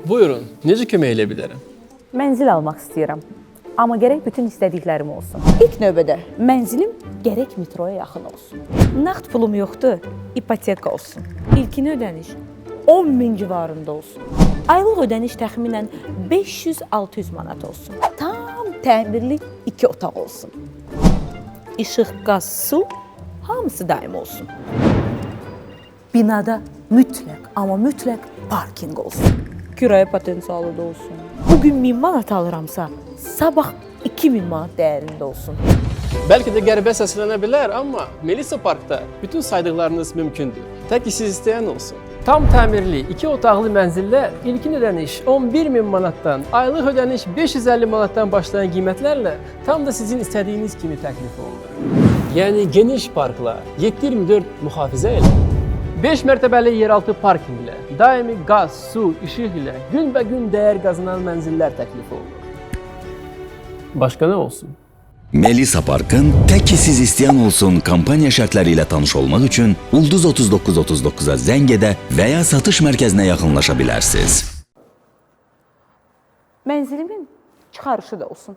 Buyurun, necə kömək edə bilərəm? Mənzil almaq istəyirəm. Amma gərək bütün istədiklərim olsun. İlk növbədə mənzilim gərək metroya yaxın olsun. Nağd pulum yoxdur, ipoteka olsun. İlkin ödəniş 10.000 civarında olsun. Aylıq ödəniş təxminən 500-600 manat olsun. Tam təmirli 2 otaq olsun. İşıq, qaz, su hamısı daim olsun. Binada mütləq, amma mütləq parkinq olsun. Kirayə potensialı da olsun. Bugün 1000 manat alıramsa, sabah 2000 manat dəyərində olsun. Bəlkə də qəribə səslənə bilər, amma Melisa Parkda bütün saydıqlarınız mümkündür. Tək ki siz istəyən olsun. Tam təmirli 2 otaqlı mənzillər ilkin ödəniş 11.000 manatdan, aylıq ödəniş 550 manatdan başlayan qiymətlərlə tam da sizin istədiyiniz kimi təklif olunur. Yəni geniş parkla, 7/24 mühafizə ilə, 5 mərtəbəli yeraltı parkinqlə, daimi qaz, su, işıq ilə günbəgün dəyər qazanan mənzillər təklif olunur. Başqa nə olsun? Melisa Park'ın tək ki siz istəyən olsun kampaniya şərtləri ilə tanış olmaq üçün Ulduz 3939-a zəng edə və ya satış mərkəzinə yaxınlaşa bilərsiniz. Mənzilimin çıxarışı da olsun.